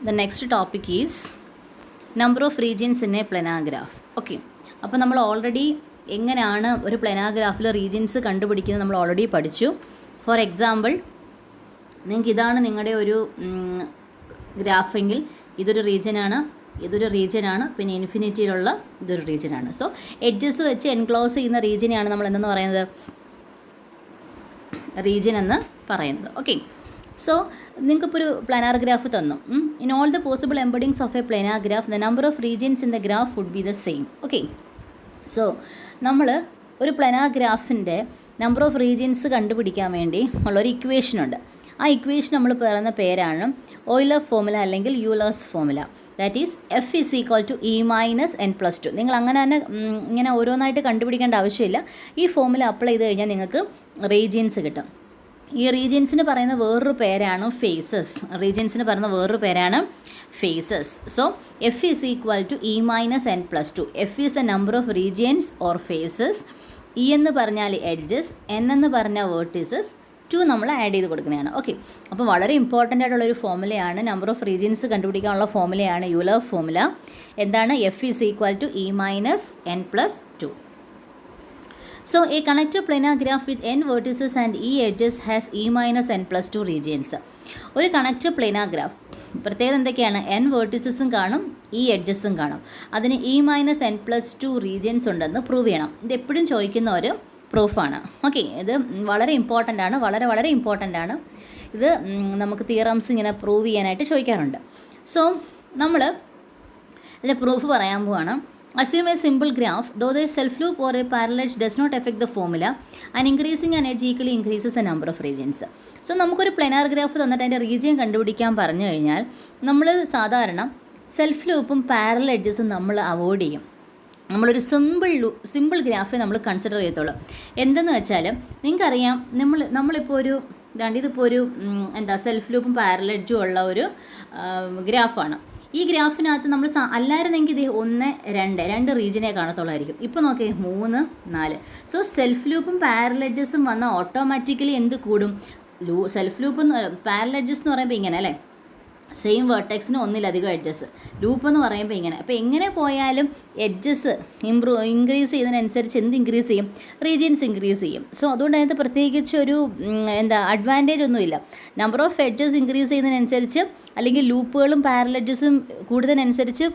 the next topic is number of regions in a planar graph. Okay, അപ്പോൾ നമ്മൾ already എങ്ങനെയാണ് ഒരു planar ഗ്രാഫിൽ റീജിയൻസ് കണ്ടുപിടിക്കുന്നത് നമ്മൾ ഓൾറെഡി പഠിച്ചു. ഫോർ എക്സാമ്പിൾ, നിങ്ങൾക്ക് ഇതാണ് നിങ്ങളുടെ ഒരു ഗ്രാഫെങ്കിൽ ഇതൊരു റീജിയനാണ്, ഇതൊരു റീജിയനാണ്, പിന്നെ ഇൻഫിനിറ്റിയിലുള്ള ഇതൊരു റീജിയനാണ്. സോ എഡ്ജസ് വെച്ച് എൻക്ലോസ് ചെയ്യുന്ന റീജിയനാണ് നമ്മൾ എന്തെന്ന് പറയുന്നത്, റീജിയൻ എന്ന് പറയുന്നത്. ഓക്കെ, സോ നിങ്ങൾക്കിപ്പോൾ ഒരു പ്ലാനാർ ഗ്രാഫ് തന്നു. In all the possible embeddings of a planar graph the number of regions in the graph would be the same. Okay, so നമ്മൾ ഒരു പ്ലാനാർ ഗ്രാഫിൻ്റെ നമ്പർ ഓഫ് റീജിയൻസ് കണ്ടുപിടിക്കാൻ വേണ്ടി ഉള്ളൊരു ഇക്വേഷനുണ്ട്. ആ ഇക്വേഷൻ നമ്മൾ പറയുന്ന പേരാണ് ഓയിലർ ഫോമുല അല്ലെങ്കിൽ Euler's formula. That is F is equal to E minus N plus two. നിങ്ങൾ അങ്ങനെ തന്നെ ഇങ്ങനെ ഓരോന്നായിട്ട് കണ്ടുപിടിക്കേണ്ട ആവശ്യമില്ല. ഈ ഫോമുല അപ്ലൈ ചെയ്ത് കഴിഞ്ഞാൽ നിങ്ങൾക്ക് റീജിയൻസ് കിട്ടും. ഈ റീജിയൻസിന് പറയുന്ന വേറൊരു പേരാണ് ഫേസസ്. റീജിയൻസിന് പറയുന്ന വേറൊരു പേരാണ് faces. So F is equal to E minus N plus two. F is the number of regions or faces. E എന്ന് പറഞ്ഞാൽ എഡ്ജസ്, എൻ എന്ന് പറഞ്ഞാൽ വേർട്ടിസസ്, 2 നമ്മൾ ആഡ് ചെയ്ത് കൊടുക്കുന്നതാണ്. ഓക്കെ, അപ്പോൾ വളരെ ഇമ്പോർട്ടൻ്റ് ആയിട്ടുള്ളൊരു ഫോമുലയാണ്, നമ്പർ ഓഫ് റീജിയൻസ് കണ്ടുപിടിക്കാനുള്ള ഫോമുലയാണ് യൂലർ ഫോമുല. എന്താണ്? F is equal to E minus N plus two. So, a connected planar graph with n vertices and e edges has e minus n plus 2 regions. ഒരു connected planar graph പ്രത്യേകത എന്തൊക്കെയാണ്? n വേർട്ടിസസും കാണും, e എഡ്ജസും കാണും. അതിന് e minus N plus 2 regions ഉണ്ടെന്ന് prove ചെയ്യണം. ഇത് എപ്പോഴും ചോദിക്കുന്ന ഒരു പ്രൂഫാണ്. ഓക്കെ, ഇത് വളരെ ഇമ്പോർട്ടൻ്റ് ആണ്, വളരെ വളരെ ഇമ്പോർട്ടൻ്റ് ആണ്. ഇത് നമുക്ക് തിയറംസ് ഇങ്ങനെ പ്രൂവ് ചെയ്യാനായിട്ട് ചോദിക്കാറുണ്ട്. സോ നമ്മൾ ഇതിൻ്റെ പ്രൂഫ് പറയാൻ പോവാണ്. Assume a simple graph, though the self-loop or a parallel edge does not affect the formula, and increasing an edge equally increases the number of regions. So, നമുക്കൊരു planar graph തന്നിട്ട് അതിൻ്റെ region കണ്ടുപിടിക്കാൻ പറഞ്ഞു കഴിഞ്ഞാൽ നമ്മൾ സാധാരണ സെൽഫ് ലൂപ്പും parallel എഡ്ജസും നമ്മൾ അവോയ്ഡ് ചെയ്യും. നമ്മളൊരു സിമ്പിൾ ഗ്രാഫേ നമ്മൾ കൺസിഡർ ചെയ്യത്തുള്ളൂ. എന്തെന്ന് വെച്ചാൽ നിങ്ങൾക്കറിയാം, നമ്മളിപ്പോൾ ഒരു ഇതിപ്പോൾ ഒരു സെൽഫ് ലൂപ്പും പാരലൽ എഡ്ജും ഉള്ള ഒരു ഗ്രാഫാണ്. ഈ ഗ്രാഫിനകത്ത് നമ്മൾ അല്ലായിരുന്നെങ്കിൽ ഇത് 1, 2 റീജിയനെ കാണത്തുള്ളായിരിക്കും. ഇപ്പോൾ നോക്കേ 3, 4. സോ സെൽഫ് ലൂപ്പും പാരലൽ എഡ്ജസും വന്നാൽ ഓട്ടോമാറ്റിക്കലി എന്ത് കൂടും? സെൽഫ് ലൂപ്പ് പാരലൽ എഡ്ജസ് എന്ന് പറയുമ്പോൾ ഇങ്ങനെ അല്ലേ, സെയിം വേർട്ടെക്സിന് ഒന്നിലധികം എഡ്ജസ്. ലൂപ്പ് എന്ന് പറയുമ്പോൾ ഇങ്ങനെ. അപ്പോൾ എങ്ങനെ പോയാലും എഡ്ജസ് ഇൻക്രീസ് ചെയ്യുന്നതിനനുസരിച്ച് എന്ത് ഇൻക്രീസ് ചെയ്യും? റീജിയൻസ് ഇൻക്രീസ് ചെയ്യും. സോ അതുകൊണ്ട് അതിനകത്ത് പ്രത്യേകിച്ച് ഒരു അഡ്വാൻറ്റേജ് ഒന്നുമില്ല. നമ്പർ ഓഫ് എഡ്ജസ് ഇൻക്രീസ് ചെയ്യുന്നതിനനുസരിച്ച് അല്ലെങ്കിൽ ലൂപ്പുകളും പാരലൽ എഡ്ജസും കൂടുന്നതിനനുസരിച്ച്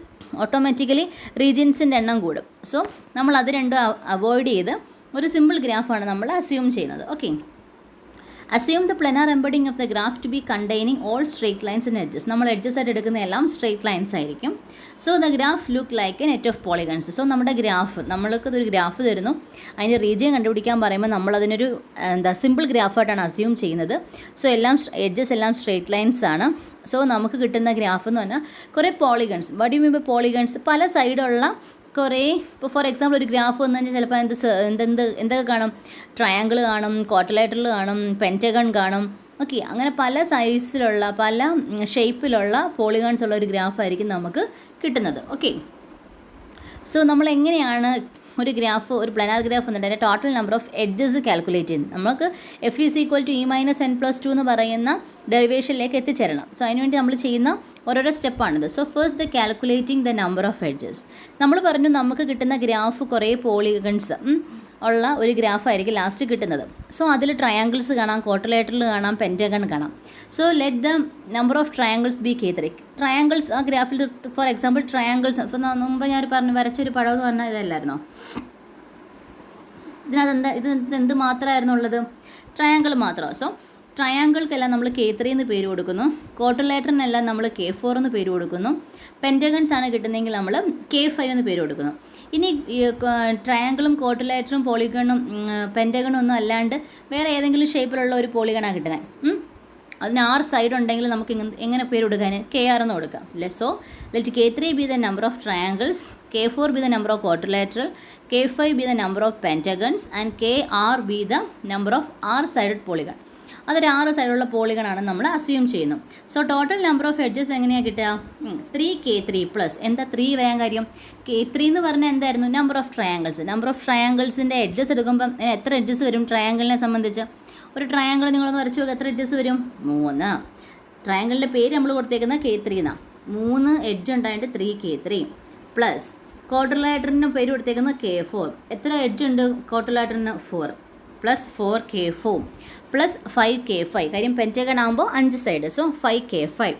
ഓട്ടോമാറ്റിക്കലി റീജിയൻസിൻ്റെ എണ്ണം കൂടും. സോ നമ്മൾ അത് രണ്ടും അവോയ്ഡ് ചെയ്ത് ഒരു സിമ്പിൾ ഗ്രാഫാണ് നമ്മൾ അസ്യൂം ചെയ്യുന്നത്. Okay, assume the planar embedding of the graph to be containing all straight lines and edges. നമ്മൾ എഡ്ജസ് ആയിട്ട് എടുക്കുന്ന എല്ലാം സ്ട്രേറ്റ് ലൈൻസ് ആയിരിക്കും. So the graph look like A net off polygons. So നമ്മുടെ graph, നമ്മൾക്ക് ഒരു graph തരുന്നു, അതിൻ്റെ റീജിയൻ കണ്ടുപിടിക്കാൻ പറയുമ്പോൾ നമ്മൾ അതിനൊരു സിമ്പിൾ ഗ്രാഫായിട്ടാണ് അസ്യൂം ചെയ്യുന്നത്. സോ എല്ലാം എഡ്ജസ് എല്ലാം സ്ട്രേറ്റ് ലൈൻസ് ആണ്. സോ നമുക്ക് കിട്ടുന്ന ഗ്രാഫ് എന്ന് പറഞ്ഞാൽ കുറേ polygons. What you mean by polygons? പല സൈഡുള്ള കുറേ, ഇപ്പോൾ ഫോർ എക്സാമ്പിൾ ഒരു ഗ്രാഫ് വന്നു കഴിഞ്ഞാൽ ചിലപ്പോൾ എന്തൊക്കെ കാണും? ട്രയാങ്കിൾ കാണും, ക്വാഡ്രിലേറ്ററൽ കാണും, പെൻറ്റഗൺ കാണും. ഓക്കെ, അങ്ങനെ പല സൈസിലുള്ള പല ഷേപ്പിലുള്ള പോളിഗൺസ് ഉള്ള ഒരു ഗ്രാഫായിരിക്കും നമുക്ക് കിട്ടുന്നത്. ഓക്കെ, സോ നമ്മൾ എങ്ങനെയാണ് ഒരു ഗ്രാഫ്, ഒരു പ്ലാനാർ ഗ്രാഫ് എന്നിട്ട് അതിൻ്റെ total number of edges calculate ചെയ്യുന്നത്? നമുക്ക് F is equal to E minus N plus 2 എന്ന് പറയുന്ന ഡെറിവേഷനിലേക്ക് എത്തിച്ചേരണം. സോ അതിനുവേണ്ടി നമ്മൾ ചെയ്യുന്ന ഓരോരോ സ്റ്റെപ്പാണിത്. So first the calculating the number of edges. നമ്മൾ പറഞ്ഞു നമുക്ക് കിട്ടുന്ന ഗ്രാഫ് കുറേ പോളിഗൺസ് ഉള്ള ഒരു ഗ്രാഫായിരിക്കും ലാസ്റ്റ് കിട്ടുന്നത്. സോ അതിൽ ട്രയാങ്കിൾസ് കാണാം, ക്വാഡ്രിലേറ്ററൽ കാണാം, പെൻറ്റഗൺ കാണാം. So let the number of triangles be K3. Triangles ആ ഗ്രാഫിൽ ഫോർ എക്സാമ്പിൾ ട്രയാങ്കിൾസ്, ഇപ്പോൾ മുമ്പ് ഞാൻ വരച്ചൊരു പടം എന്ന് പറഞ്ഞാൽ ഇതല്ലായിരുന്നോ? ഇതിനകത്ത് എന്ത് മാത്രമായിരുന്നു ഉള്ളത്? ട്രയാങ്കിൾ മാത്രമാണ്. സോ ട്രയാങ്കിൾക്കെല്ലാം നമ്മൾ K3 എന്ന് പേര് കൊടുക്കുന്നു, ക്വാഡ്രിലേറ്ററിനെല്ലാം നമ്മൾ K4 എന്ന് പേര് കൊടുക്കുന്നു, പെൻറ്റഗൺസ് ആണ് കിട്ടുന്നതെങ്കിൽ നമ്മൾ K5 എന്ന് പേര് കൊടുക്കുന്നു. ഇനി ട്രയാങ്കിളും ക്വാഡ്രിലേറ്ററും പോളിഗണും പെൻറ്റഗണും ഒന്നും അല്ലാണ്ട് വേറെ ഏതെങ്കിലും ഷേപ്പിലുള്ള ഒരു പോളിഗണാണ് കിട്ടുന്നത്. അതിന് 6 സൈഡ് ഉണ്ടെങ്കിൽ നമുക്ക് എങ്ങനെ പേര് കൊടുക്കാൻ? KR എന്ന് കൊടുക്കാം അല്ലേ. So let K3 be the number of triangles, K4 be the number of quadrilateral, K5 be the number of pentagons and KR be the number of 6 sided polygon. അതൊരു 6 സൈഡുള്ള പോളിഗണാണ് നമ്മൾ അസ്യൂം ചെയ്യുന്നത്. So total number of edges എങ്ങനെയാണ് കിട്ടുക? 3K3 plus എന്താ 3 വേഗം കാര്യം? K3 എന്ന് പറഞ്ഞാൽ എന്തായിരുന്നു? Number of triangles. Number of ട്രയാങ്കിൾസിൻ്റെ എഡ്ജസ് എടുക്കുമ്പം എത്ര എഡ്ജസ് വരും ട്രയാങ്കിളിനെ സംബന്ധിച്ച്? ഒരു ട്രയാങ്കിൾ നിങ്ങളൊന്ന് വരച്ചു നോക്കുക, എത്ര എഡ്ജസ് വരും? 3. ട്രയാങ്കിളിൻ്റെ പേര് നമ്മൾ കൊടുത്തേക്കുന്ന K3 എന്നാണ്. 3 എഡ്ജ് ഉണ്ടായിട്ട് 3K3 പ്ലസ് ക്വാഡ്രിലാറ്ററിന് പേര് കൊടുത്തേക്കുന്നത് K4. എത്ര എഡ്ജ് ഉണ്ട് ക്വാഡ്രിലാറ്ററിന്? 4 പ്ലസ് 4K4 പ്ലസ് 5K5. കാര്യം പെൻറ്റഗൺ ആകുമ്പോൾ 5 side, so 5K5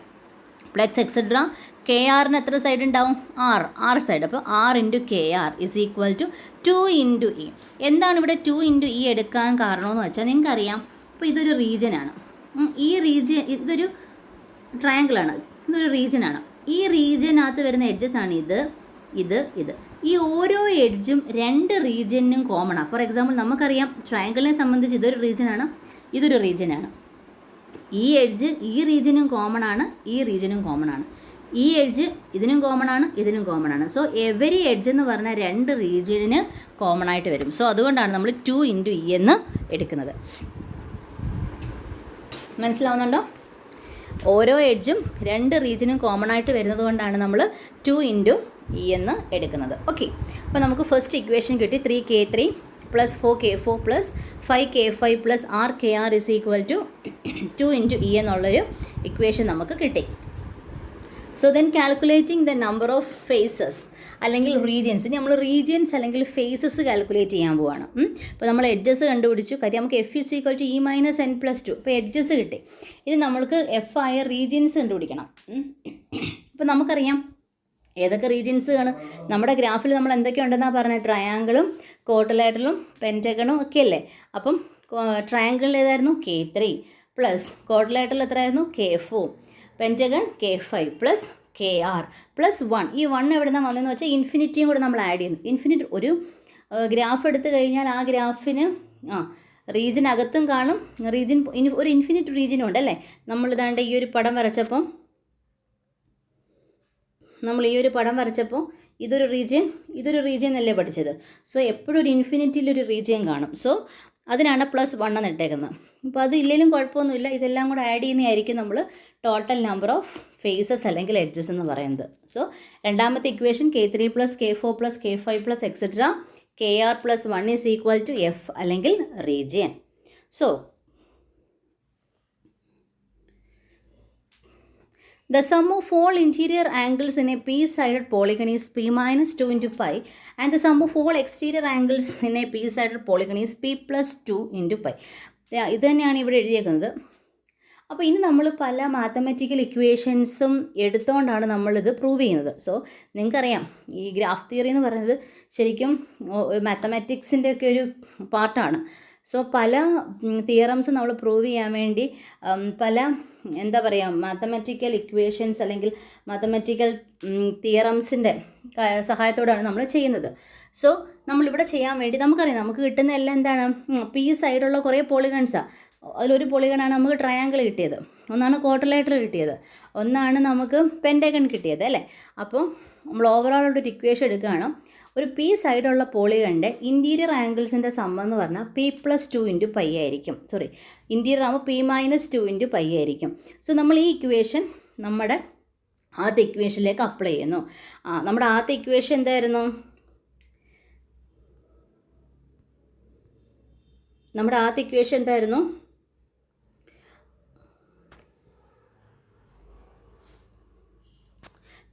plus etcetera. KRന് എത്ര സൈഡ് ഉണ്ടാവും? 6 സൈഡ്. അപ്പോൾ 6 × KR is equal to 2 × E. എന്താണ് ഇവിടെ 2 × E എടുക്കാൻ കാരണമെന്ന് വെച്ചാൽ നിങ്ങൾക്കറിയാം, ഇപ്പോൾ ഇതൊരു റീജിയനാണ്. ഈ റീജിയൻ ഇതൊരു ട്രയാങ്കിളാണ്, ഇതൊരു റീജിയനാണ്. ഈ റീജിയനകത്ത് വരുന്ന എഡ്ജസ് ആണ് ഇത്. ഈ ഓരോ എഡ്ജും 2 റീജിയനും കോമൺ ആണ്. ഫോർ എക്സാമ്പിൾ നമുക്കറിയാം ട്രയാങ്കിളിനെ സംബന്ധിച്ച് ഇതൊരു റീജിയനാണ്, ഇതൊരു റീജിയനാണ്. ഈ എഡ്ജ് ഈ റീജിയനും കോമൺ ആണ്, ഈ റീജിയനും കോമൺ ആണ്. ഈ എഡ്ജ് ഇതിനും കോമൺ ആണ്, ഇതിനും കോമൺ ആണ്. സോ എവരി എഡ്ജ് എന്ന് പറഞ്ഞാൽ 2 റീജിയനിന് കോമൺ ആയിട്ട് വരും. സോ അതുകൊണ്ടാണ് നമ്മൾ 2 × E എന്ന് എടുക്കുന്നത്. മനസ്സിലാവുന്നുണ്ടോ? ഓരോ എഡ്ജും 2 റീജിയനും കോമൺ ആയിട്ട് വരുന്നത് കൊണ്ടാണ് നമ്മൾ 2 × E എന്ന് എടുക്കുന്നത്. ഓക്കെ, അപ്പോൾ നമുക്ക് ഫസ്റ്റ് ഇക്വേഷൻ കിട്ടി. 3K3 plus 4K4 plus 5K5 plus RKR is equal to 2 × E എന്നുള്ളൊരു ഇക്വേഷൻ നമുക്ക് കിട്ടി. So then calculating the number of faces അല്ലെങ്കിൽ റീജിയൻസ്. ഇനി നമ്മൾ റീജിയൻസ് അല്ലെങ്കിൽ ഫേസസ് കാൽക്കുലേറ്റ് ചെയ്യാൻ പോവാണ്. അപ്പോൾ നമ്മൾ എഡ്ജസ് കണ്ടുപിടിച്ചു. കാര്യം നമുക്ക് F is equal to E - n+2. ഇപ്പോൾ എഡ്ജസ് കിട്ടി. ഇനി നമ്മൾക്ക് F ആയ റീജിയൻസ് കണ്ടുപിടിക്കണം. അപ്പോൾ നമുക്കറിയാം ഏതൊക്കെ റീജിയൻസ് ആണ് നമ്മുടെ ഗ്രാഫിൽ നമ്മൾ എന്തൊക്കെ ഉണ്ടെന്നാണ് പറഞ്ഞത്? ട്രയാങ്കിളും ക്വാഡ്രിലാറ്ററലും പെൻറ്റഗണും ഒക്കെ അല്ലേ. അപ്പം ട്രയാങ്കിളിൽ ഏതായിരുന്നു? K3 പ്ലസ് ക്വാഡ്രിലാറ്ററൽ എത്രയായിരുന്നു? K4 pentagon K5 plus KR plus 1. ഈ 1 എവിടെ നിന്നാണ് വന്നതെന്ന് വെച്ചാൽ ഇൻഫിനിറ്റിയും കൂടെ നമ്മൾ ആഡ് ചെയ്യുന്നു. ഇൻഫിനിറ്റ് ഒരു ഗ്രാഫ് എടുത്തു കഴിഞ്ഞാൽ ആ ഗ്രാഫിന് റീജിയൻ അകത്തും കാണും, റീജിയൻ ഒരു ഇൻഫിനിറ്റ് റീജിയനും ഉണ്ട് അല്ലേ. നമ്മളിതാണ്ട് ഈ ഒരു പടം വരച്ചപ്പോൾ ഇതൊരു റീജിയൻ എന്നല്ലേ പഠിച്ചത്. സോ എപ്പോഴും ഒരു ഇൻഫിനിറ്റിയിലൊരു റീജിയൻ കാണും. സോ അതിനാണ് +1 എന്ന് ഇട്ടേക്കുന്നത്. അപ്പോൾ അത് ഇല്ലെങ്കിലും കുഴപ്പമൊന്നുമില്ല. ഇതെല്ലാം കൂടെ ആഡ് ചെയ്യുന്നതായിരിക്കും നമ്മൾ ടോട്ടൽ നമ്പർ ഓഫ് ഫേസസ് അല്ലെങ്കിൽ എഡ്ജസ് എന്ന് പറയുന്നത്. സോ രണ്ടാമത്തെ equation K3 plus K4 plus K5 plus etcetera KR plus 1 is equal to F അല്ലെങ്കിൽ region. So the sum of all interior angles in a p-sided polygon is p minus 2 into pi, and the sum of all exterior angles in a p-sided polygon is p plus 2 into pi. ഇത് തന്നെയാണ് ഇവിടെ എഴുതിയേക്കുന്നത്. അപ്പോൾ ഇനി നമ്മൾ പല mathematical ഇക്വേഷൻസും എടുത്തുകൊണ്ടാണ് നമ്മളിത് prove ചെയ്യുന്നത്. So നിങ്ങൾക്കറിയാം ഈ ഗ്രാഫ് തിയറി എന്ന് പറയുന്നത് ശരിക്കും മാത്തമാറ്റിക്സിൻ്റെ ഒക്കെ ഒരു പാർട്ടാണ്. സോ പല തിയറംസ് നമ്മൾ പ്രൂവ് ചെയ്യാൻ വേണ്ടി പല മാത്തമാറ്റിക്കൽ ഇക്വേഷൻസ് അല്ലെങ്കിൽ മാത്തമാറ്റിക്കൽ തിയറംസിൻ്റെ സഹായത്തോടാണ് നമ്മൾ ചെയ്യുന്നത്. സോ നമ്മളിവിടെ ചെയ്യാൻ വേണ്ടി നമുക്കറിയാം നമുക്ക് കിട്ടുന്ന എല്ലാം എന്താണ്? പി സൈഡുള്ള കുറേ പോളിഗൺസാണ്. അതിലൊരു പോളിഗണാണ് നമുക്ക് ട്രയാങ്കിൾ കിട്ടിയത്, ഒന്നാണ് ക്വാഡ്രിലാറ്ററൽ കിട്ടിയത്, ഒന്നാണ് നമുക്ക് പെൻറ്റഗൺ കിട്ടിയത് അല്ലേ. അപ്പോൾ നമ്മൾ ഓവറോൾ ഒരു ഇക്വേഷൻ എടുക്കുകയാണ്. ഒരു പി സൈഡുള്ള പോളിഗണിൻ്റെ ഇൻറ്റീരിയർ ആംഗിൾസിൻ്റെ സം എന്ന് പറഞ്ഞാൽ p+2 × π ആയിരിക്കും. ഇൻറ്റീരിയർ ആകുമ്പോൾ p - 2 × π ആയിരിക്കും. സോ നമ്മൾ ഈ ഇക്വേഷൻ നമ്മുടെ ആദ്യത്തെ ഇക്വേഷനിലേക്ക് അപ്ലൈ ചെയ്യുന്നു. നമ്മുടെ ആദ്യത്തെ ഇക്വേഷൻ എന്തായിരുന്നു? നമ്മുടെ ആദ്യത്തെ ഇക്വേഷൻ എന്തായിരുന്നു?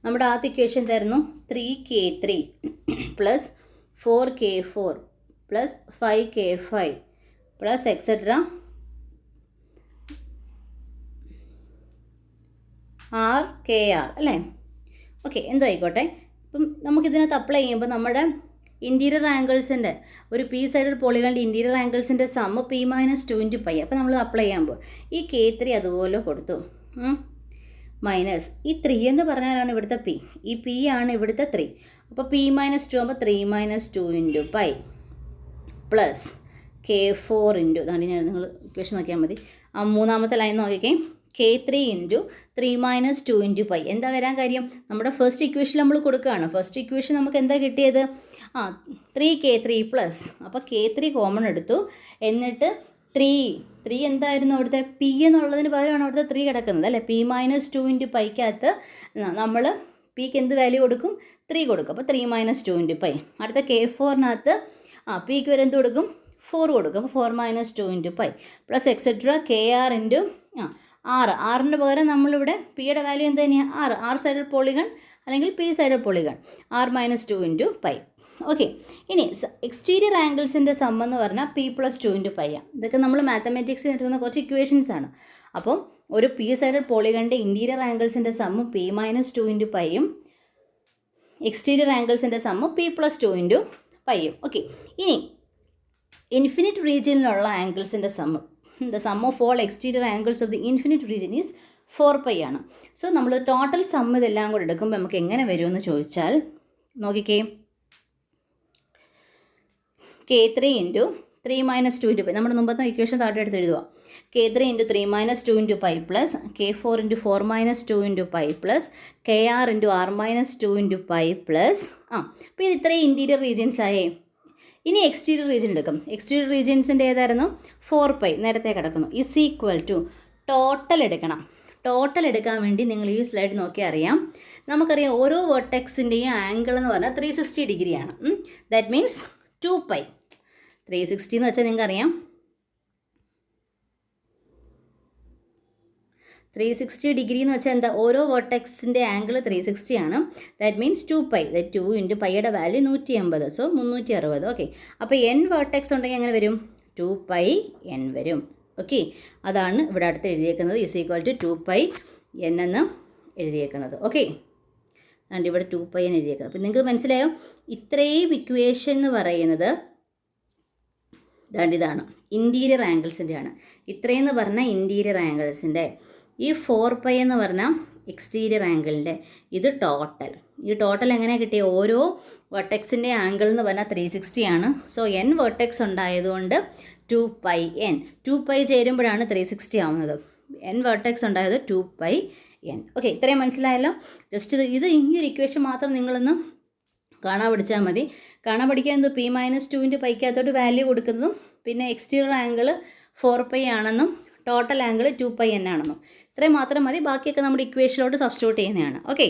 നമ്മുടെ ആദ്യത്തെ ഇക്വേഷൻ എന്തായിരുന്നു? 3K3 plus 4K4 plus 5K5 plus etcetera RKR അല്ലേ. ഓക്കെ, എന്തോ ആയിക്കോട്ടെ. ഇപ്പം നമുക്കിതിനകത്ത് അപ്ലൈ ചെയ്യുമ്പോൾ നമ്മുടെ ഇൻറ്റീരിയർ ആംഗിൾസിൻ്റെ ഒരു പി സൈഡഡ് പോളിഗണിൻ്റെ ഇൻറ്റീരിയർ ആംഗിൾസിൻ്റെ സം p - 2 × π. അപ്പോൾ നമ്മൾ അപ്ലൈ ചെയ്യുമ്പോൾ ഈ K3 അതുപോലെ കൊടുത്തു, മൈനസ് ഈ 3 എന്ന് പറഞ്ഞാലാണ് ഇവിടുത്തെ പി, ഈ പി ആണ് ഇവിടുത്തെ 3. അപ്പോൾ p - 2 ആകുമ്പോൾ 3 - 2 × π പ്ലസ് K4 ഇതാണ് ഞാൻ നിങ്ങൾ ഇക്വേഷൻ നോക്കിയാൽ മതി. മൂന്നാമത്തെ ലൈൻ നോക്കിക്കേ, K3 × 3 - 2 × π. എന്താ വരാൻ കാര്യം? നമ്മുടെ ഫസ്റ്റ് ഇക്വേഷൻ നമ്മൾ കൊടുക്കുകയാണ്. ഫസ്റ്റ് ഇക്വേഷൻ നമുക്ക് എന്താ കിട്ടിയത്? 3K3 പ്ലസ്, അപ്പോൾ K3 കോമൺ എടുത്തു, എന്നിട്ട് 3 എന്തായിരുന്നു അവിടുത്തെ? പി എന്നുള്ളതിന് പകരമാണ് അവിടുത്തെ 3 കിടക്കുന്നത് അല്ലേ. p - 2 × πക്കകത്ത് നമ്മൾ പിക്ക് എന്ത് വാല്യൂ കൊടുക്കും? 3 കൊടുക്കും. അപ്പോൾ 3 - 2 × π. അടുത്ത K4നകത്ത് പിക്ക് വരെ എന്ത് കൊടുക്കും? 4 കൊടുക്കും. അപ്പോൾ 4 - 2 × π പ്ലസ് എക്സെട്ര KR × ആറിന് പകരം നമ്മളിവിടെ പിയുടെ വാല്യൂ എന്ത് തന്നെയാണ് ആർ സൈഡഡ് പോളിഗൺ അല്ലെങ്കിൽ P sided polygon r-2 into pi. Okay, ഇനി എക്സ്റ്റീരിയർ ആംഗിൾസിൻ്റെ സം എന്ന് പറഞ്ഞാൽ p+2 ഇൻറ്റു പൈ ആണ്. ഇതൊക്കെ നമ്മൾ മാത്തമാറ്റിക്സിൽ എടുക്കുന്ന കുറച്ച് ഇക്വേഷൻസ് ആണ്. അപ്പം ഒരു പി സൈഡഡ് പോളിഗണിൻ്റെ ഇൻറ്റീരിയർ ആംഗിൾസിൻ്റെ സമ്മ് p-2 ഇൻറ്റു പൈയും എക്സ്റ്റീരിയർ ആംഗിൾസിൻ്റെ സമ്മ് p+2 ഇൻറ്റു പൈയും. ഓക്കെ, ഇനി ഇൻഫിനിറ്റ് റീജിയനിലുള്ള ആംഗിൾസിൻ്റെ sum, the sum of all exterior angles of the infinite region is 4π ആണ്. സോ നമ്മൾ ടോട്ടൽ സം ഇതെല്ലാം കൂടെ എടുക്കുമ്പോൾ നമുക്ക് എങ്ങനെ വരുമെന്ന് ചോദിച്ചാൽ നോക്കിക്കേ, k3 ഇൻറ്റു 3-2 ഇൻറ്റു പൈ, നമ്മുടെ മുമ്പത്തെ ഇക്വേഷൻ താഴെ എടുത്ത് എഴുതുക. k3 into 3-2 into pi plus k4 into 4-2 into pi plus kr into r-2 into pi plus അപ്പോൾ ഇത് ഇത്രയും ഇൻറ്റീരിയർ റീജിയൻസ് ആയേ. ഇനി എക്സ്റ്റീരിയർ റീജിയൻ എടുക്കും. എക്സ്റ്റീരിയർ റീജിയൻസിൻ്റെ ഏതായിരുന്നു 4π നേരത്തെ കിടക്കുന്നു, ഇസ് ഈക്വൽ ടു ടോട്ടൽ എടുക്കണം. ടോട്ടൽ എടുക്കാൻ വേണ്ടി നിങ്ങൾ ഈ സ്ലൈഡ് നോക്കിയാൽ അറിയാം, നമുക്കറിയാം ഓരോ വെർട്ടെക്സിൻ്റെയും ആംഗിൾ എന്ന് പറഞ്ഞാൽ 360 ഡിഗ്രിയാണ്. That means 2π. 360 എന്ന് വെച്ചാൽ നിങ്ങൾക്കറിയാം 360 ഡിഗ്രി എന്ന് വെച്ചാൽ എന്താ, ഓരോ വെർട്ടെക്സിൻ്റെ ആംഗിൾ 360 ആണ്. ദാറ്റ് മീൻസ് 2π, 2 ഇൻറ്റു പൈയുടെ വാല്യൂ 150, സോ 360. ഓക്കെ, അപ്പോൾ n വെർട്ടെക്സ് ഉണ്ടെങ്കിൽ എങ്ങനെ വരും, 2πn വരും. ഓക്കെ, അതാണ് ഇവിടെ അടുത്ത് എഴുതിയേക്കുന്നത്, ഇസ് ഈക്വൽ ടു 2πn എന്ന് എഴുതിയേക്കുന്നത്. ഓക്കെ, അതുകൊണ്ട് ഇവിടെ 2πn എഴുതിയേക്കുന്നത്. അപ്പോൾ നിങ്ങൾക്ക് മനസ്സിലായോ, ഇത്രയും ഇക്വേഷൻ എന്ന് പറയുന്നത് ഇതാണ് ഇൻറ്റീരിയർ ആംഗിൾസിൻ്റെ ആണ്. ഇത്രയെന്ന് പറഞ്ഞാൽ ഇൻറ്റീരിയർ ആംഗിൾസിൻ്റെ, ഈ 4π എന്ന് പറഞ്ഞാൽ എക്സ്റ്റീരിയർ ആംഗിളിൻ്റെ, ഇത് ടോട്ടൽ. ഈ ടോട്ടൽ എങ്ങനെ കിട്ടിയ, ഓരോ വെർട്ടെക്സിൻ്റെ ആംഗിൾ എന്ന് പറഞ്ഞാൽ 360 ആണ്. സോ n വെർട്ടെക്സ് ഉണ്ടായതുകൊണ്ട് 2πn, 2π ചേരുമ്പോഴാണ് 360 ആവുന്നത്. n വെർട്ടെക്സ് ഉണ്ടായത് 2πn. ഓക്കെ, ഇത്രയും മനസ്സിലായല്ലോ. ജസ്റ്റ് ഇത് ഈ ഒരു ഇക്വേഷൻ മാത്രം നിങ്ങളൊന്ന് കാണാൻ പഠിച്ചാൽ മതി. കാണാൻ പഠിക്കാൻ എന്തോ p-2 ഇൻറ്റു പൈക്കകത്തോട്ട് വാല്യൂ കൊടുക്കുന്നതും പിന്നെ എക്സ്റ്റീരിയർ ആംഗിൾ 4π ആണെന്നും ടോട്ടൽ ആംഗിൾ 2πn ആണെന്നും ഇത്രയും മാത്രം മതി. ബാക്കിയൊക്കെ നമ്മുടെ ഇക്വേഷനിലോട്ട് സബ്സ്റ്റിറ്റ്യൂട്ട് ചെയ്യുന്നതാണ്. ഓക്കെ,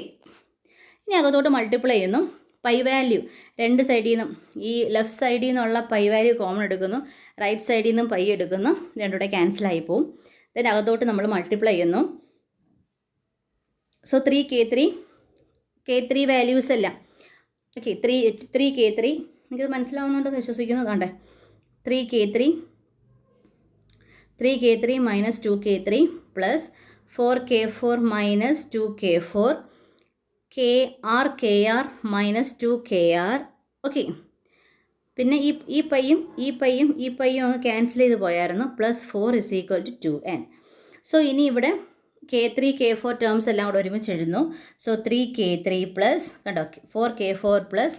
ഇനി അകത്തോട്ട് മൾട്ടിപ്ലൈ ചെയ്യുന്നു. പൈ വാല്യൂ രണ്ട് സൈഡിൽ നിന്നും, ഈ ലെഫ്റ്റ് സൈഡിൽ നിന്നുള്ള പൈ വാല്യൂ കോമൺ എടുക്കുന്നു, റൈറ്റ് സൈഡിൽ നിന്നും പൈ എടുക്കുന്നു, രണ്ടുകൂടെ ക്യാൻസലായി പോവും. ദെൻ അകത്തോട്ട് നമ്മൾ മൾട്ടിപ്ലൈ ചെയ്യുന്നു. സോ 3k3 വാല്യൂസ് എല്ലാം ഓക്കെ, 3k3 എനിക്കത് മനസ്സിലാവുന്നുണ്ടെന്ന് വിശ്വസിക്കുന്നു. അതുകൊണ്ട് 3k3 minus 2k3 plus 4k4 minus 2k4 kr minus 2kr. Okay, പിന്നെ ഈ പൈയും അങ്ങ് ക്യാൻസൽ ചെയ്ത് പോയായിരുന്നു. Plus 4 is equal to 2n. So ഇനി ഇവിടെ k3 k4 ടേംസ് എല്ലാം കൂടെ ഒരുമിച്ച് എഴുതുന്നു. സോ 3k3 പ്ലസ് കണ്ടോ 4k4 പ്ലസ്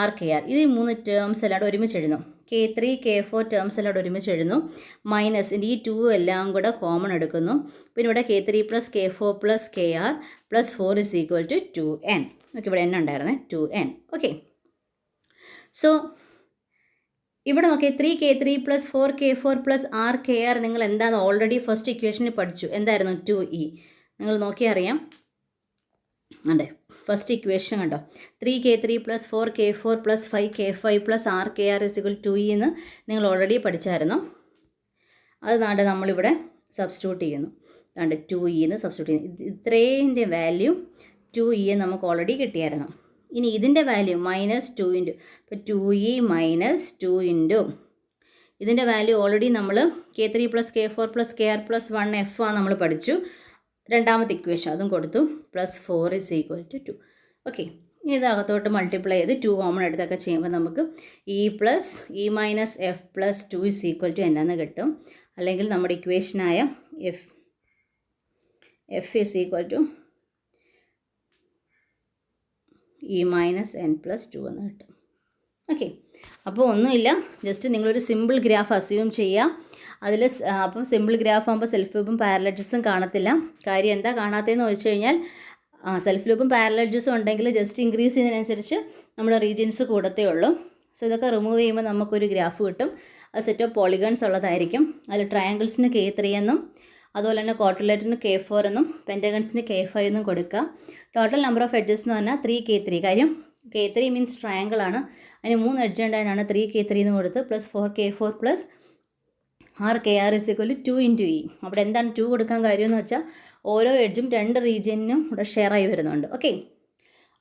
rkr, ഇത് 3 ടേംസ് എല്ലാം കൂടെ ഒരുമിച്ച് എഴുതുന്നു. k3 k4 ടേംസ് എല്ലാം കൂടെ ഒരുമിച്ച് എഴുതുന്നു. മൈനസ് ഈ 2 എല്ലാം കൂടെ കോമൺ എടുക്കുന്നു. പിന്നെ ഇവിടെ k3 plus k4 plus kr plus 4 is equal to 2n. Okay, ഇവിടെ n ഉണ്ടായിരുന്നേ 2n. ഓക്കെ, സോ ഇവിടെ നോക്കിയാൽ 3k3 plus 4k4 plus rkr നിങ്ങൾ എന്താണ് ഓൾറെഡി ഫസ്റ്റ് ഇക്വേഷനിൽ പഠിച്ചു. എന്തായിരുന്നു 2e. നിങ്ങൾ നോക്കിയാൽ അറിയാം, അതെ ഫസ്റ്റ് ഇക്വേഷൻ കണ്ടോ, 3k3 plus 4k4 plus 5k5 plus rkr is equal 2e എന്ന് നിങ്ങൾ ഓൾറെഡി പഠിച്ചായിരുന്നു. അത് നാണ്ട് നമ്മളിവിടെ സബ്സ്റ്റിറ്റ്യൂട്ട് ചെയ്യുന്നു. അതുകൊണ്ട് 2e എന്ന് സബ്സ്റ്റിറ്റ്യൂട്ട് ചെയ്യുന്നു. ഇത്രേൻ്റെ വാല്യൂ 2e നമുക്ക് ഓൾറെഡി കിട്ടിയായിരുന്നു. ഇനി ഇതിൻ്റെ വാല്യൂ മൈനസ് 2 ഇൻറ്റു, ഇപ്പോൾ 2e മൈനസ് 2 ഇൻറ്റു ഇതിൻ്റെ വാല്യൂ ഓൾറെഡി നമ്മൾ k3 plus k4 plus kr plus 1f ആണ് നമ്മൾ പഠിച്ചു. രണ്ടാമത്തെ ഇക്വേഷൻ അതും കൊടുത്തു. Plus 4 is equal to 2. Okay, ഇനി ഇതകത്തോട്ട് മൾട്ടിപ്ലൈ ചെയ്ത് 2 കോമൺ എടുത്തൊക്കെ ചെയ്യുമ്പോൾ നമുക്ക് e plus E minus F plus 2 is equal to എന്നാന്ന് കിട്ടും. അല്ലെങ്കിൽ നമ്മുടെ ഇക്വേഷനായ F is equal to E minus N plus 2 എന്ന് കിട്ടും. ഓക്കെ, അപ്പോൾ ഒന്നുമില്ല, ജസ്റ്റ് നിങ്ങളൊരു സിമ്പിൾ ഗ്രാഫ് അസ്യൂം ചെയ്യുക. അതിൽ അപ്പം സിമ്പിൾ ഗ്രാഫ് ആകുമ്പോൾ സെൽഫ് ലൂപ്പും പാരലൽജസും കാണത്തില്ല. കാര്യം എന്താ കാണാത്തതെന്ന് ചോദിച്ചു കഴിഞ്ഞാൽ സെൽഫ് ലൂപ്പും പാരലൽജസും ഉണ്ടെങ്കിൽ ജസ്റ്റ് ഇൻക്രീസ് ചെയ്യുന്നതിനനുസരിച്ച് നമ്മുടെ റീജിയൻസ് കൂടത്തേ ഉള്ളൂ. സോ ഇതൊക്കെ റിമൂവ് ചെയ്യുമ്പോൾ നമുക്കൊരു ഗ്രാഫ് കിട്ടും. അത് സെറ്റ് ഓഫ് പോളിഗൺസ് ഉള്ളതായിരിക്കും. അതിൽ ട്രയാങ്കിൾസിന് k3 എന്നും അതുപോലെ തന്നെ ക്വാഡ്രിലേറ്ററിന് k4 എന്നും പെൻറ്റഗൺസിന് k5 എന്നും കൊടുക്കുക. ടോട്ടൽ നമ്പർ ഓഫ് എഡ്ജസ് എന്ന് പറഞ്ഞാൽ 3k3. കാര്യം k3 മീൻസ് ട്രയാങ്കിൾ ആണ്, അതിന് 3 എഡ്ജ് ഉണ്ടായിട്ടാണ് 3k3 എന്ന് കൊടുത്ത് plus 4k4 plus R K R is equal to 2 into E. അവിടെ എന്താണ് 2 കൊടുക്കാൻ കാര്യമെന്ന് വെച്ചാൽ ഓരോ എഡ്ജും 2 റീജിയനും ഇവിടെ ഷെയർ ആയി വരുന്നുണ്ട്. ഓക്കെ,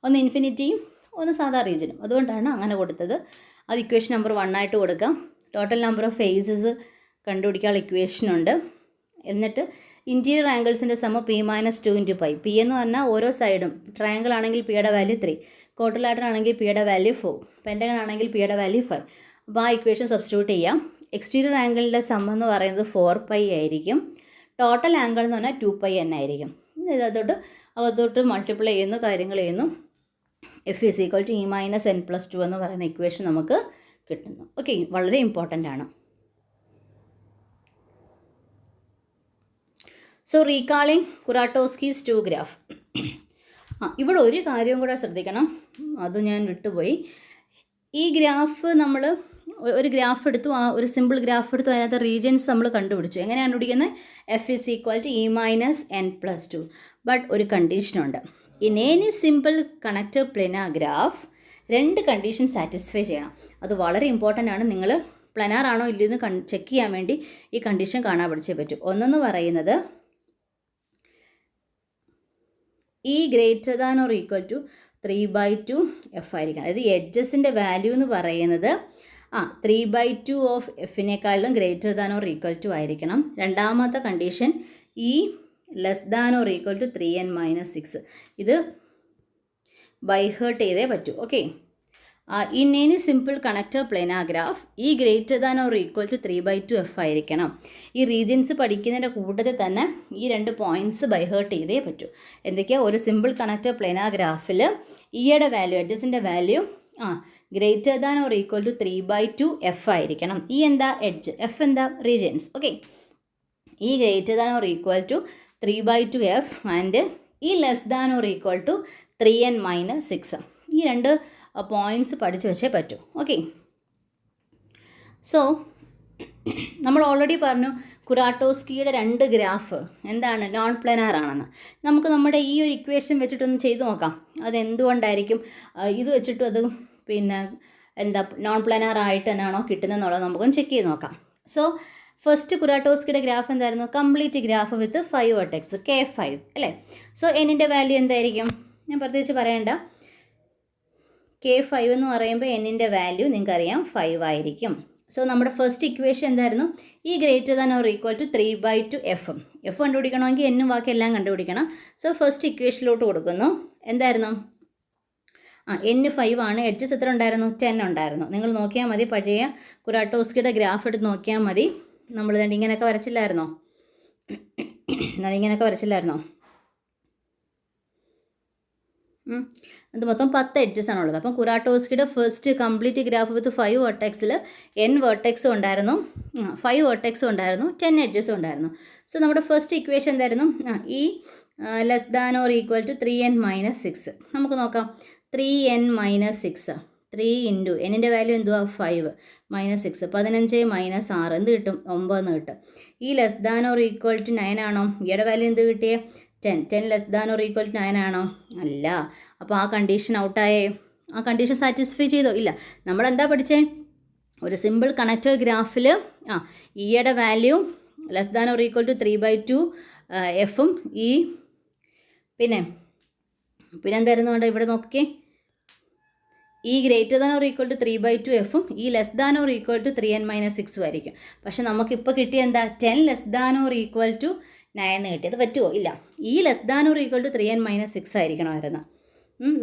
ഒന്ന് ഇൻഫിനിറ്റിയും ഒന്ന് സാധാ റീജിയനും, അതുകൊണ്ടാണ് അങ്ങനെ കൊടുത്തത്. അത് ഇക്വേഷൻ നമ്പർ 1 ആയിട്ട് കൊടുക്കാം. ടോട്ടൽ നമ്പർ ഓഫ് ഫേസസ് കണ്ടുപിടിക്കാനുള്ള ഇക്വേഷനുണ്ട്. എന്നിട്ട് ഇൻറ്റീരിയർ ആംഗിൾസിൻ്റെ സമം P minus 2 into pi. P എന്ന് പറഞ്ഞാൽ ഓരോ സൈഡും, ട്രയാങ്കിൾ ആണെങ്കിൽ പിയുടെ വാല്യൂ 3, ക്വാഡ്രിലാറ്ററൽ ആണെങ്കിൽ പിയുടെ വാല്യൂ 4, പെൻറ്റഗൺ ആണെങ്കിൽ പിയുടെ വാല്യൂ 5. അപ്പോൾ ആ ഇക്വേഷൻ സബ്സ്റ്റിറ്റ്യൂട്ട് ചെയ്യാം. എക്സ്റ്റീരിയർ ആംഗിളിൻ്റെ സം എന്ന് പറയുന്നത് 4 പൈ ആയിരിക്കും. ടോട്ടൽ ആംഗിൾ എന്ന് പറഞ്ഞാൽ 2 പൈ തന്നെ ആയിരിക്കും. അകത്തോട്ട് മൾട്ടിപ്ലൈ ചെയ്യുന്നു, കാര്യങ്ങൾ ചെയ്യുന്നു. F is equal to E minus N plus 2 എന്ന് പറയുന്ന ഇക്വേഷൻ നമുക്ക് കിട്ടുന്നു. ഓക്കെ, വളരെ ഇമ്പോർട്ടൻ്റ് ആണ്. So recalling Kuratowski's 2 graph. ഇവിടെ ഒരു കാര്യവും കൂടെ ശ്രദ്ധിക്കണം, അത് ഞാൻ വിട്ടുപോയി. ഈ ഗ്രാഫ് നമ്മൾ ഒരു ഗ്രാഫ് എടുത്തു, ആ ഒരു സിമ്പിൾ ഗ്രാഫ് എടുത്തു, അതിനകത്ത് റീജിയൻസ് നമ്മൾ കണ്ടുപിടിച്ചു. എങ്ങനെയാണ് കണ്ടുപിടിക്കുന്നത്? F is equal to E minus N plus 2. But ഒരു കണ്ടീഷനുണ്ട്. In any simple connective planar graph 2 condition satisfy ചെയ്യണം. അത് വളരെ ഇമ്പോർട്ടൻ്റ് ആണ്. നിങ്ങൾ പ്ലെനാർ ആണോ ഇല്ലെന്ന് ചെക്ക് ചെയ്യാൻ വേണ്ടി ഈ കണ്ടീഷൻ കാണാൻ പഠിച്ചേ പറ്റൂ. ഒന്നെന്ന് പറയുന്നത് E greater than or equal to 3/2 F ആയിരിക്കണം. അതായത് എഡ്ജസിൻ്റെ വാല്യൂ എന്ന് പറയുന്നത് 3/2 ഓഫ് എഫിനേക്കാളും greater than or equal to ആയിരിക്കണം. രണ്ടാമത്തെ condition E less than or equal to 3n-6. ഇത് ബൈ ഹേർട്ട് ചെയ്തേ പറ്റൂ. Okay, in any simple connective planar graph E greater than or equal to 3/2 F ആയിരിക്കണം. ഈ റീജിയൻസ് പഠിക്കുന്നതിൻ്റെ കൂട്ടത്തിൽ തന്നെ ഈ 2 പോയിൻറ്റ്സ് ബൈ ഹേർട്ട് ചെയ്തേ പറ്റൂ. എന്തൊക്കെയാണ്? ഒരു സിമ്പിൾ കണക്റ്റീവ് പ്ലെനാർ ഗ്രാഫിൽ ഇയുടെ വാല്യൂ, എഡ്ജസിൻ്റെ value greater than or equal to 3/2 F ആയിരിക്കണം. ഇ എന്താ? എഡ്ജ്. എഫ് എന്താ? Regions. Okay, E greater than or equal to 3/2 F and E less than or equal to 3n-6. ഈ 2 points പഠിച്ചു വെച്ചേ പറ്റൂ. ഓക്കെ, സോ നമ്മൾ already പറഞ്ഞു കുറാട്ടോസ്കിയുടെ 2 graph എന്താണ്? നോൺ പ്ലെനാർ ആണെന്ന്. നമുക്ക് നമ്മുടെ ഈ ഒരു ഇക്വേഷൻ വെച്ചിട്ടൊന്ന് ചെയ്തു നോക്കാം. അതെന്തുകൊണ്ടായിരിക്കും ഇത് വെച്ചിട്ടും അത് എന്താ നോൺ പ്ലെനാർ ആയിട്ട് തന്നെയാണോ കിട്ടുന്നതെന്നുള്ളത് നമുക്കൊന്ന് ചെക്ക് ചെയ്ത് നോക്കാം. സോ ഫസ്റ്റ് കുറാട്ടോസ്കിയുടെ ഗ്രാഫ് എന്തായിരുന്നു? Complete graph with 5 vertex, K5 അല്ലേ? സോ എന്നിൻ്റെ വാല്യൂ എന്തായിരിക്കും? ഞാൻ പ്രത്യേകിച്ച് പറയണ്ട. K5 എന്ന് പറയുമ്പോൾ എന്നിൻ്റെ വാല്യൂ നിങ്ങൾക്കറിയാം 5 ആയിരിക്കും. സോ നമ്മുടെ ഫസ്റ്റ് ഇക്വേഷൻ എന്തായിരുന്നു? E greater than or equal to 3/2 F. F കണ്ടുപിടിക്കണമെങ്കിൽ എന്നും ബാക്കി എല്ലാം കണ്ടുപിടിക്കണം. സോ ഫസ്റ്റ് ഇക്വേഷനിലോട്ട് കൊടുക്കുന്നു. എന്തായിരുന്നു? n 5 ആണ്. എഡ്ജസ് എത്ര ഉണ്ടായിരുന്നു? 10 ഉണ്ടായിരുന്നു. നിങ്ങൾ നോക്കിയാൽ മതി, പഴയ കുറാട്ടോസ്കിയുടെ ഗ്രാഫ് എടുത്ത് നോക്കിയാൽ മതി. നമ്മൾ ഇങ്ങനെയൊക്കെ വരച്ചില്ലായിരുന്നോ? ഇങ്ങനെയൊക്കെ വരച്ചില്ലായിരുന്നോ? അത് മൊത്തം 10 എഡ്ജസ് ആണുള്ളത്. അപ്പം കുറാട്ടോസ്കിയുടെ ഫസ്റ്റ് കംപ്ലീറ്റ് ഗ്രാഫ് വിത്ത് 5 വെർട്ടെക്സിൽ n വെർട്ടെക്സും ഉണ്ടായിരുന്നു, 5 വെർട്ടെക്സും ഉണ്ടായിരുന്നു, 10 എഡ്ജസും ഉണ്ടായിരുന്നു. സോ നമ്മുടെ ഫസ്റ്റ് ഇക്വേഷൻ എന്തായിരുന്നു? ഈ less than or equal to 3n-6. നമുക്ക് നോക്കാം. 3n-6, 3 ഇൻറ്റു എന്നിൻ്റെ വാല്യൂ എന്തുവാ? 5 -6, 15 - 6 എന്ത് കിട്ടും? 9 എന്ന് കിട്ടും. E less than or equal to 9 ആണോ? ഈയുടെ വാല്യൂ എന്ത് കിട്ടിയേ? 10 less than or equal to 9 ആണോ? അല്ല. അപ്പോൾ ആ കണ്ടീഷൻ ഔട്ടായേ? ആ കണ്ടീഷൻ സാറ്റിസ്ഫൈ ചെയ്തോ? ഇല്ല. നമ്മളെന്താ പഠിച്ചേ? ഒരു സിമ്പിൾ കണക്റ്റീവ് ഗ്രാഫിൽ ഈയുടെ value less than or equal to 3/2 എഫും ഈ പിന്നെ എന്തായിരുന്നു വേണ്ട? ഇവിടെ നോക്കിക്കേ. E greater than or equal to 3/2 എഫും E less than or equal to 3n-6 ആയിരിക്കും. പക്ഷെ നമുക്കിപ്പോൾ കിട്ടിയ എന്താ? 10 less than or equal to 9 കിട്ടിയത്. പറ്റുമോ? ഇല്ല. E less than or equal to 3n-6 ആയിരിക്കണമായിരുന്നു.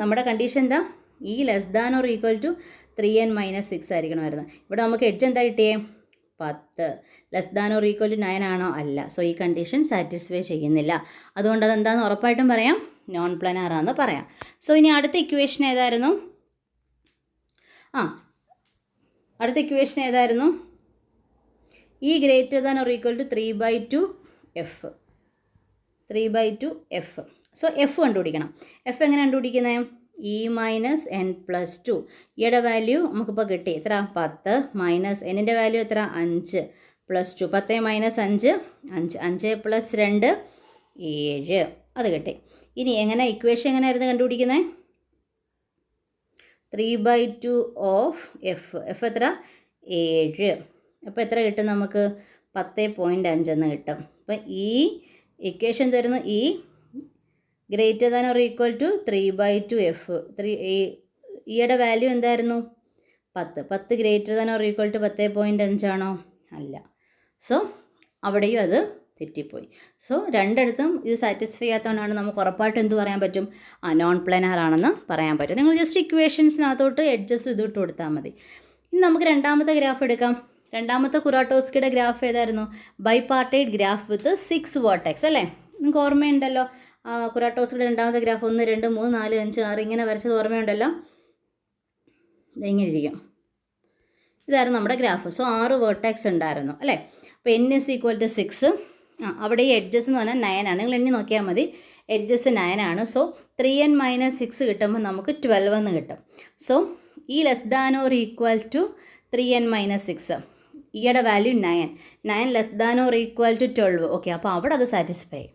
നമ്മുടെ കണ്ടീഷൻ എന്താ? E less than or equal to 3n-6 ആയിരിക്കണമായിരുന്നു. ഇവിടെ നമുക്ക് എഡ്ജ് എന്താ കിട്ടിയേ? 10. Less than or equal to 9 ആണോ? അല്ല. സോ ഈ കണ്ടീഷൻ സാറ്റിസ്ഫൈ ചെയ്യുന്നില്ല. അതുകൊണ്ട് അതെന്താണെന്ന് ഉറപ്പായിട്ടും പറയാം, നോൺ പ്ലെനാർ ആണെന്ന് പറയാം. സോ ഇനി അടുത്ത ഇക്വേഷൻ ഏതായിരുന്നു? അടുത്ത ഇക്വേഷൻ ഏതായിരുന്നു? E greater than or equal to 3/2 F. 3/2 F. So F കണ്ടുപിടിക്കണം. എഫ് എങ്ങനെ കണ്ടുപിടിക്കുന്നത്? E minus N plus 2. ഈയുടെ വാല്യൂ നമുക്കിപ്പോൾ കിട്ടി. എത്ര? 10 മൈനസ് എന്നിൻ്റെ വാല്യൂ എത്ര? 5 പ്ലസ് 2. 10 മൈനസ് 5 5. 5 പ്ലസ് 2 7. അത് കിട്ടി. ഇനി എങ്ങനെ ഇക്വേഷൻ എങ്ങനെയായിരുന്നു കണ്ടുപിടിക്കുന്നത്? 3/2 ഓഫ് എഫ്. എഫ് എത്ര? 7. അപ്പോൾ എത്ര കിട്ടും നമുക്ക്? 10.5 എന്ന് കിട്ടും. അപ്പം ഈ ഇക്വേഷൻ തരുന്നു E greater than or equal to 3/2f. ഈയുടെ വാല്യൂ എന്തായിരുന്നു? 10 greater than or equal to 10.5 ആണോ? അല്ല. സോ അവിടെയും അത് തെറ്റിപ്പോയി. സോ രണ്ടിടത്തും ഇത് സാറ്റിസ്ഫൈ ചെയ്യാത്തതുകൊണ്ടാണ് നമുക്ക് ഉറപ്പായിട്ട് എന്ത് പറയാൻ പറ്റും? നോൺ പ്ലാനാർ ആണെന്ന് പറയാൻ പറ്റും. നിങ്ങൾ ജസ്റ്റ് ഇക്വേഷൻസിനകത്തോട്ട് എഡ്ജസ്റ്റ് ഇതിട്ട് കൊടുത്താൽ മതി. ഇനി നമുക്ക് രണ്ടാമത്തെ ഗ്രാഫ് എടുക്കാം. രണ്ടാമത്തെ കുറാട്ടോസ്കിയുടെ ഗ്രാഫ് ഏതായിരുന്നു? ബൈപാർട്ടൈഡ് ഗ്രാഫ് വിത്ത് 6 വേർട്ടെക്സ് അല്ലേ? നിങ്ങൾക്ക് ഓർമ്മയുണ്ടല്ലോ കുറാട്ടോസ്കിയുടെ രണ്ടാമത്തെ ഗ്രാഫ് 1, 2, 3, 4, 5, 6 ഇങ്ങനെ വരച്ചത് ഓർമ്മയുണ്ടല്ലോ. ഇങ്ങനെ ഇരിക്കും. ഇതായിരുന്നു നമ്മുടെ ഗ്രാഫ്. സോ 6 വേർട്ടെക്സ് ഉണ്ടായിരുന്നു അല്ലേ? അപ്പോൾ n = 6. അവിടെ ഈ എഡ്ജസ് എന്ന് പറഞ്ഞാൽ 9 ആണ്. നിങ്ങൾ എണ്ണി നോക്കിയാൽ മതി. എഡ്ജസ് 9 ആണ്. സോ 3n - 6 കിട്ടുമ്പോൾ നമുക്ക് 12 എന്ന് കിട്ടും. So E less than or equal to 3n - 6. ഈയുടെ value 9 less than or equal to 12. Okay, അപ്പോൾ അവിടെ അത് സാറ്റിസ്ഫൈ ആയി.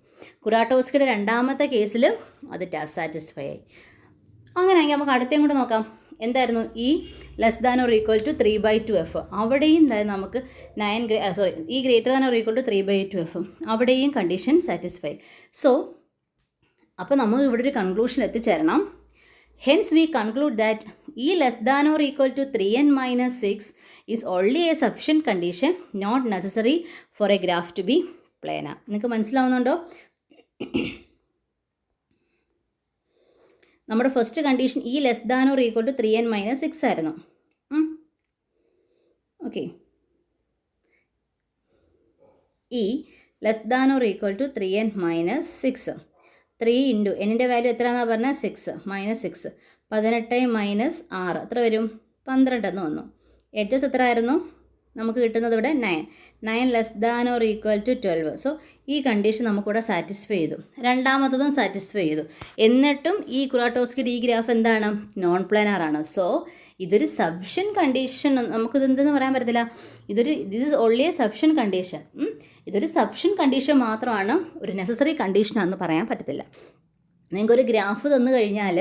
കുറാട്ടോസ്കിയുടെ രണ്ടാമത്തെ കേസിൽ അത് സാറ്റിസ്ഫൈ ആയി. അങ്ങനെയാണെങ്കിൽ നമുക്ക് അടുത്തേം കൂടെ നോക്കാം. എന്തായിരുന്നു? ഈ less than or equal to 3/2f. അവിടെയും നമുക്ക് ഈ greater than or equal to 3/2f. അവിടെയും കണ്ടീഷൻ സാറ്റിസ്ഫൈ. സോ അപ്പോൾ നമ്മൾ ഇവിടെ ഒരു കൺക്ലൂഷൻ എത്തിച്ചേരണം. ഹെൻസ് വി കൺക്ലൂഡ് ദാറ്റ് ഈ less than or equal to 3n - 6 is only a sufficient condition, not necessary for a graph to be planar. നിങ്ങൾക്ക് മനസ്സിലാവുന്നുണ്ടോ? നമ്മുടെ ഫസ്റ്റ് കണ്ടീഷൻ ഈ less than or equal to 3n - 6 ആയിരുന്നു. Okay, ഈ less than or equal to 3n - 6. 3 into എന്നിൻ്റെ value എത്രയാണെന്നാണ് പറഞ്ഞാൽ 6 - 6 18 - 6 എത്ര വരും? 12 എന്ന് വന്നു. എഡ്ജസ് എത്ര ആയിരുന്നു നമുക്ക് കിട്ടുന്നത്? ഇവിടെ 9 less than or equal to 12. So ഈ കണ്ടീഷൻ നമുക്കിവിടെ സാറ്റിസ്ഫൈ ചെയ്തു. രണ്ടാമത്തതും സാറ്റിസ്ഫൈ ചെയ്തു. എന്നിട്ടും ഈ കുറാട്ടോസ്കിയുടെ ഈ ഗ്രാഫ് എന്താണ്? നോൺ പ്ലാനാർ ആണ്. സോ ഇതൊരു സഫിഷ്യൻറ്റ് കണ്ടീഷൻ. നമുക്കിത് എന്തെന്ന് പറയാൻ പറ്റത്തില്ല. This is only a sufficient condition. ഇതൊരു സഫിഷ്യൻറ്റ് കണ്ടീഷൻ മാത്രമാണ്, ഒരു നെസസറി കണ്ടീഷനാണെന്ന് പറയാൻ പറ്റത്തില്ല. നിങ്ങൾക്കൊരു ഗ്രാഫ് തന്നു കഴിഞ്ഞാൽ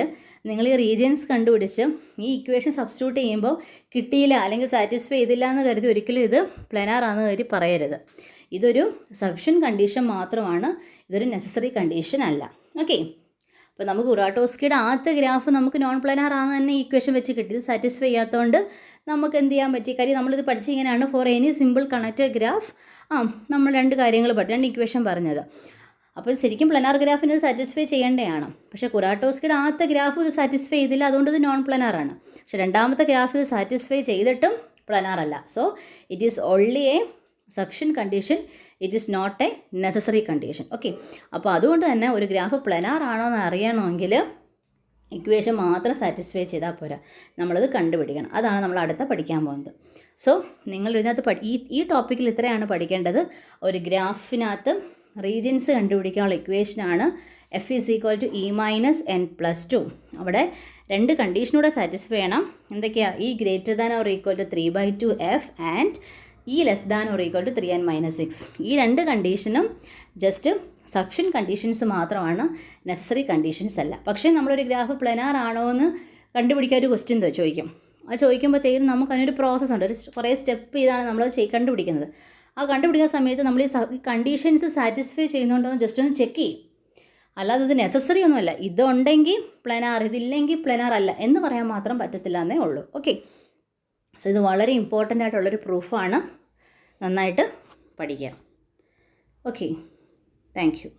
നിങ്ങൾ ഈ റീജിയൻസ് കണ്ടുപിടിച്ച് ഈ ഇക്വേഷൻ സബ്സ്റ്റിറ്റ്യൂട്ട് ചെയ്യുമ്പോൾ കിട്ടിയില്ല അല്ലെങ്കിൽ സാറ്റിസ്ഫൈ ചെയ്തില്ല എന്ന് കരുതി ഒരിക്കലും ഇത് പ്ലാനാർ ആണെന്ന് കരുതി പറയരുത്. ഇതൊരു സഫിഷ്യൻറ്റ് കണ്ടീഷൻ മാത്രമാണ്, ഇതൊരു നെസസറി കണ്ടീഷൻ അല്ല. ഓക്കെ, അപ്പോൾ നമുക്ക് കുറാട്ടോസ്കിയുടെ ആദ്യത്തെ ഗ്രാഫ് നമുക്ക് നോൺ പ്ലാനാർ ആണെന്ന് തന്നെ ഇക്വേഷൻ വെച്ച് കിട്ടിയത് സാറ്റിസ്ഫൈ ചെയ്യാത്തതുകൊണ്ട് നമുക്ക് എന്ത് ചെയ്യാൻ പറ്റി? കാര്യം നമ്മളിത് പഠിച്ച് ഇങ്ങനെയാണ് for any simple connected graph നമ്മൾ രണ്ട് കാര്യങ്ങൾ രണ്ട് ഇക്വേഷൻ പറഞ്ഞത്. അപ്പോൾ ശരിക്കും പ്ലാനാർ ഗ്രാഫിന് ഇത് സാറ്റിസ്ഫൈ ചെയ്യേണ്ടതാണ്. പക്ഷേ കുറാട്ടോസ്കിയുടെ ആദ്യത്തെ ഗ്രാഫ് ഇത് സാറ്റിസ്ഫൈ ചെയ്തില്ല, അതുകൊണ്ട് ഇത് നോൺ പ്ലാനാറാണ്. പക്ഷേ രണ്ടാമത്തെ ഗ്രാഫ് ഇത് സാറ്റിസ്ഫൈ ചെയ്തിട്ടും പ്ലാനാർ അല്ല. So it is only a sufficient condition, it is not a necessary condition. Okay, അപ്പോൾ അതുകൊണ്ട് തന്നെ ഒരു ഗ്രാഫ് പ്ലാനാർ ആണോ എന്ന് അറിയണമെങ്കിൽ ഇക്വേഷൻ മാത്രം സാറ്റിസ്ഫൈ ചെയ്താൽ പോരാ, നമ്മളത് കണ്ടുപിടിക്കണം. അതാണ് നമ്മൾ അടുത്ത പഠിക്കാൻ പോകുന്നത്. സോ നിങ്ങൾ ഇതിനകത്ത് ഈ ടോപ്പിക്കിൽ ഇത്രയാണ് പഠിക്കേണ്ടത്. ഒരു ഗ്രാഫിനകത്ത് റീജിയൻസ് കണ്ടുപിടിക്കാനുള്ള ഇക്വേഷനാണ് f = e - n+2. അവിടെ രണ്ട് കണ്ടീഷനൂടെ സാറ്റിസ്ഫൈ ചെയ്യണം. എന്തൊക്കെയാണ്? ഈ greater than or equal to 3/2f and ഈ less than or equal to 3n - 6. ഈ രണ്ട് കണ്ടീഷനും ജസ്റ്റ് സഫിഷ്യൻറ്റ് കണ്ടീഷൻസ് മാത്രമാണ്, നെസസറി കണ്ടീഷൻസ് അല്ല. പക്ഷേ നമ്മളൊരു ഗ്രാഫ് പ്ലാനാർ ആണോ എന്ന് കണ്ടുപിടിക്കാൻ ഒരു ക്വസ്റ്റ്യൻ ചോദിക്കും. അത് ചോദിക്കുമ്പോഴത്തേക്കും നമുക്ക് അതിനൊരു പ്രോസസ്സുണ്ട്, കുറേ സ്റ്റെപ്പ് ചെയ്താണ് നമ്മൾ കണ്ടുപിടിക്കുന്നത്. ആ കണ്ടുപിടിക്കുന്ന സമയത്ത് നമ്മൾ ഈ കണ്ടീഷൻസ് സാറ്റിസ്ഫൈ ചെയ്യുന്നുണ്ടോ എന്ന് ജസ്റ്റ് ഒന്ന് ചെക്ക് ചെയ്യും. അല്ലാതെ ഇത് നെസസറി ഒന്നുമല്ല. ഇതുണ്ടെങ്കിൽ പ്ലാനാർ, ഇതില്ലെങ്കിൽ പ്ലാനാർ അല്ല എന്ന് പറയാൻ മാത്രം പറ്റത്തില്ല എന്നേ ഉള്ളൂ. ഓക്കെ, സോ ഇത് വളരെ ഇമ്പോർട്ടൻ്റ് ആയിട്ടുള്ളൊരു പ്രൂഫാണ്. നന്നായിട്ട് പഠിക്കുക. Okay, thank you.